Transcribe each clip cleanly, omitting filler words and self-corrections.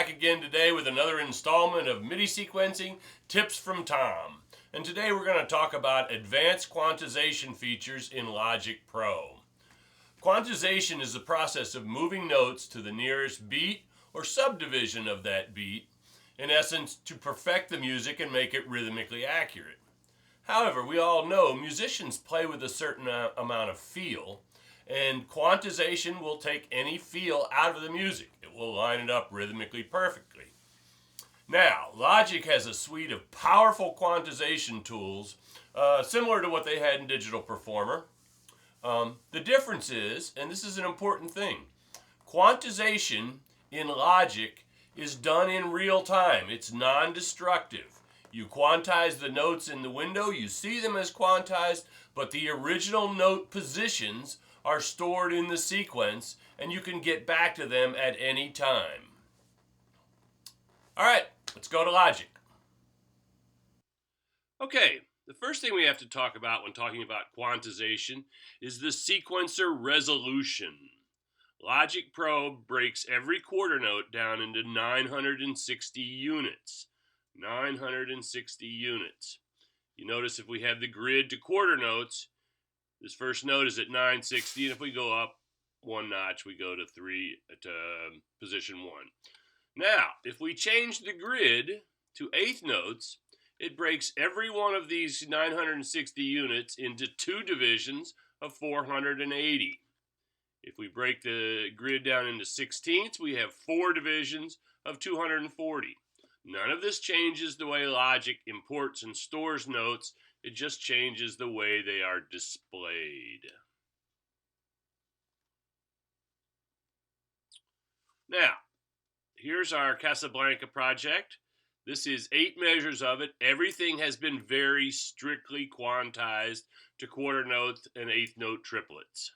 back again today with another installment of MIDI sequencing tips from Tom. And today we're going to talk about advanced quantization features in Logic Pro. Quantization is the process of moving notes to the nearest beat or subdivision of that beat, in essence, to perfect the music and make it rhythmically accurate. However, we all know musicians play with a certain amount of feel, and quantization will take any feel out of the music. It will line it up rhythmically perfectly. Now, Logic has a suite of powerful quantization tools similar to what they had in Digital Performer. The difference is, and this is an important thing, quantization in Logic is done in real time. It's non-destructive. You quantize the notes in the window, you see them as quantized, but the original note positions are stored in the sequence, and you can get back to them at any time. All right, let's go to Logic. Okay, the first thing we have to talk about when talking about quantization is the sequencer resolution. Logic Pro breaks every quarter note down into 960 units. 960 units. You notice if we have the grid to quarter notes, this first note is at 960, and if we go up one notch, we go to position 1. Now, if we change the grid to eighth notes, it breaks every one of these 960 units into two divisions of 480. If we break the grid down into sixteenths, we have four divisions of 240. None of this changes the way Logic imports and stores notes. It just changes the way they are displayed. Now, here's our Casablanca project. This is 8 measures of it. Everything has been very strictly quantized to quarter notes and eighth note triplets.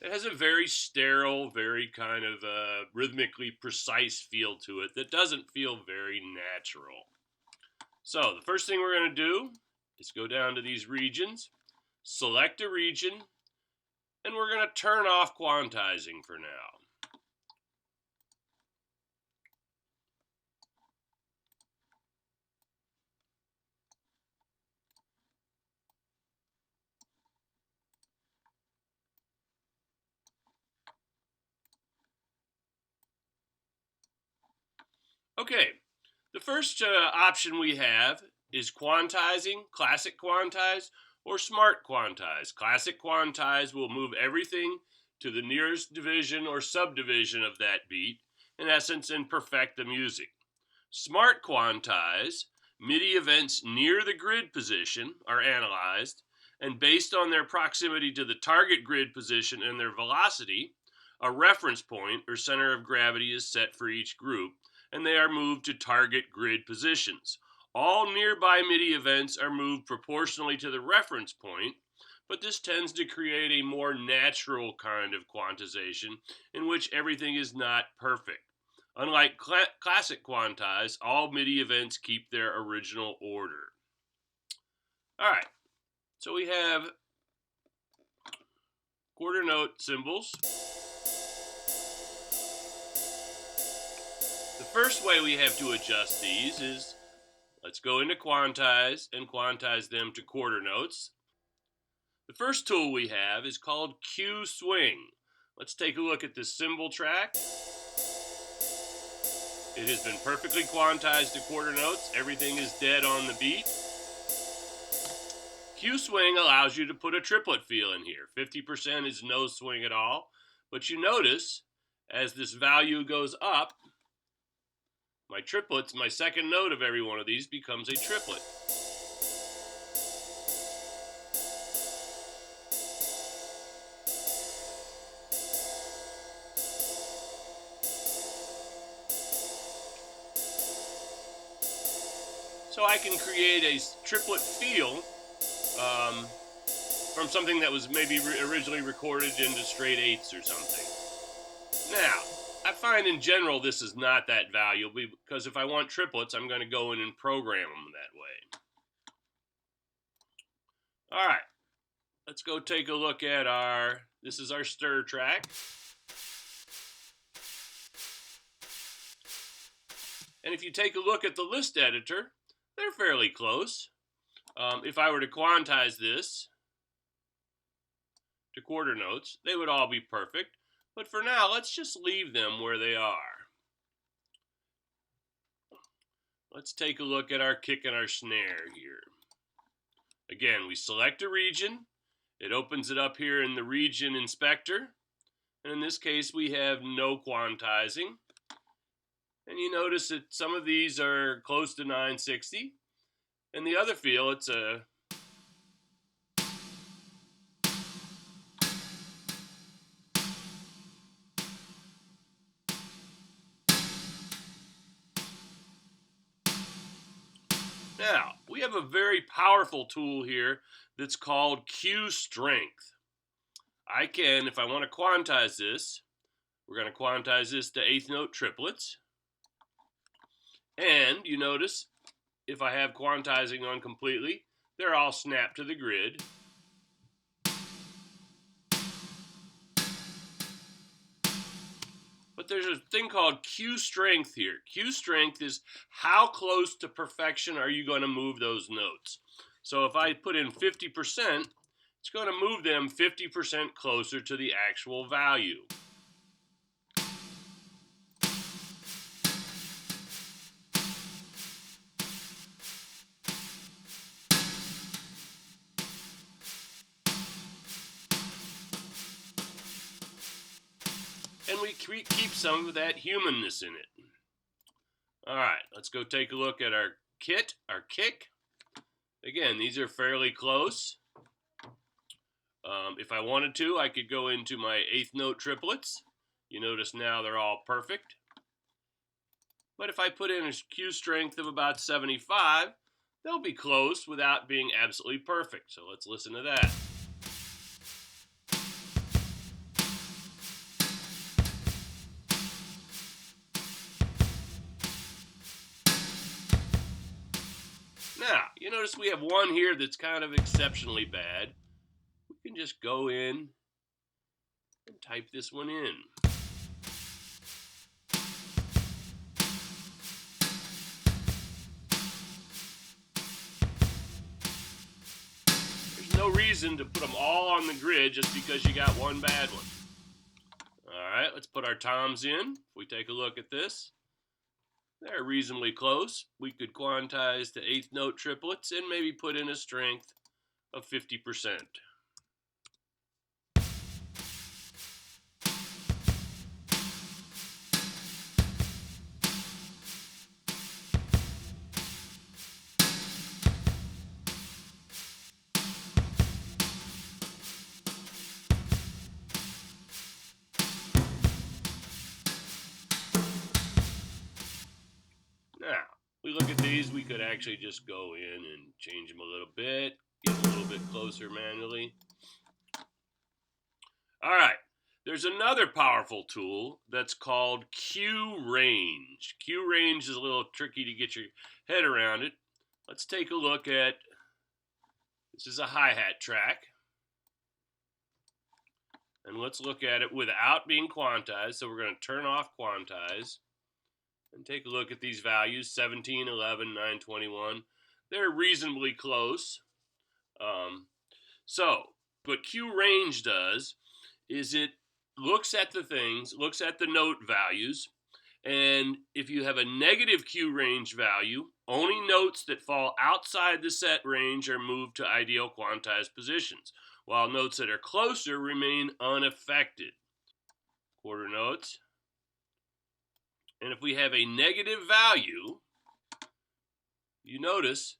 It has a very sterile, very kind of rhythmically precise feel to it that doesn't feel very natural. So the first thing we're going to do is go down to these regions, select a region, and we're going to turn off quantizing for now. Okay, the first option we have is quantizing, classic quantize, or smart quantize. Classic quantize will move everything to the nearest division or subdivision of that beat, in essence, and perfect the music. Smart quantize, MIDI events near the grid position are analyzed, and based on their proximity to the target grid position and their velocity, a reference point or center of gravity is set for each group, and they are moved to target grid positions. All nearby MIDI events are moved proportionally to the reference point, but this tends to create a more natural kind of quantization in which everything is not perfect. Unlike classic quantize, all MIDI events keep their original order. All right, so we have quarter note symbols. The first way we have to adjust these is, let's go into quantize and quantize them to quarter notes. The first tool we have is called Q swing. Let's take a look at this cymbal track. It has been perfectly quantized to quarter notes. Everything is dead on the beat. Q swing allows you to put a triplet feel in here. 50% is no swing at all. But you notice, as this value goes up, my triplets, my second note of every one of these becomes a triplet. So I can create a triplet feel from something that was maybe originally recorded into straight eighths or something. Now, I find in general this is not that valuable because if I want triplets, I'm going to go in and program them that way. All right, let's go take a look at this is our stir track. And if you take a look at the list editor, they're fairly close. If I were to quantize this to quarter notes, they would all be perfect. But for now, let's just leave them where they are. Let's take a look at our kick and our snare here. Again, we select a region. It opens it up here in the region inspector. And in this case, we have no quantizing. And you notice that some of these are close to 960. And the other feel, it's a Now, we have a very powerful tool here that's called Q strength. I can, if I want to quantize this, we're going to quantize this to eighth note triplets. And you notice, if I have quantizing on completely, they're all snapped to the grid. But there's a thing called Q strength here. Q strength is how close to perfection are you going to move those notes. So if I put in 50%, it's going to move them 50% closer to the actual value. And we keep some of that humanness in it. All right, let's go take a look at our kit, our kick. Again, these are fairly close. If I wanted to, I could go into my eighth note triplets. You notice now they're all perfect. But if I put in a Q strength of about 75, they'll be close without being absolutely perfect. So let's listen to that. Now, you notice we have one here that's kind of exceptionally bad. We can just go in and type this one in. There's no reason to put them all on the grid just because you got one bad one. All right, let's put our toms in. If we take a look at this, they're reasonably close. We could quantize to eighth note triplets and maybe put in a strength of 50%. Now, we look at these, we could actually just go in and change them a little bit, get a little bit closer manually. All right, there's another powerful tool that's called Q range. Q range is a little tricky to get your head around it. Let's take a look at, this is a hi-hat track. And let's look at it without being quantized. So we're going to turn off quantize. And take a look at these values, 17, 11, 9, 21. They're reasonably close. So what Q range does is it looks at the things, looks at the note values, and if you have a negative Q range value, only notes that fall outside the set range are moved to ideal quantized positions, while notes that are closer remain unaffected. Quarter notes. And if we have a negative value, you notice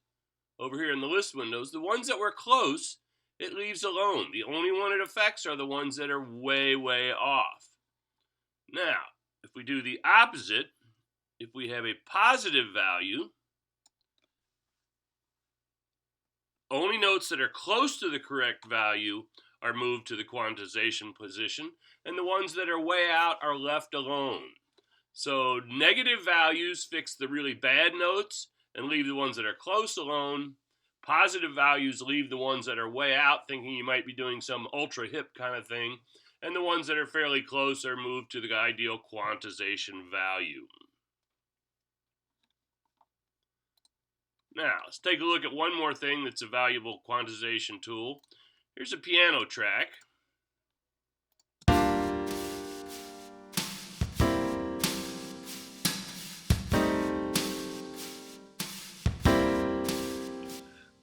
over here in the list windows, the ones that were close, it leaves alone. The only one it affects are the ones that are way, way off. Now, if we do the opposite, if we have a positive value, Only notes that are close to the correct value are moved to the quantization position, and the ones that are way out are left alone. So negative values fix the really bad notes and leave the ones that are close alone. Positive values leave the ones that are way out, thinking you might be doing some ultra hip kind of thing, and the ones that are fairly close are moved to the ideal quantization value. Now, let's take a look at one more thing that's a valuable quantization tool. Here's a piano track.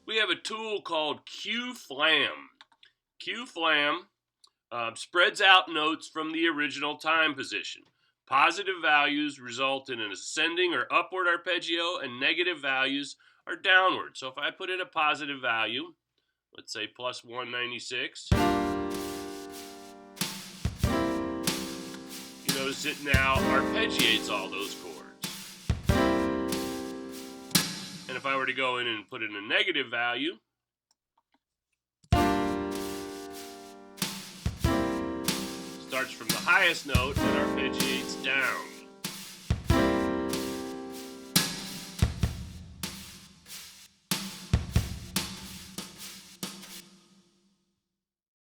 We have a tool called Q-Flam. Q-Flam spreads out notes from the original time position. Positive values result in an ascending or upward arpeggio, and negative values are downward. So if I put in a positive value, let's say plus 196, you notice it now arpeggiates all those chords. And if I were to go in and put in a negative value, starts from the highest note and arpeggiates down.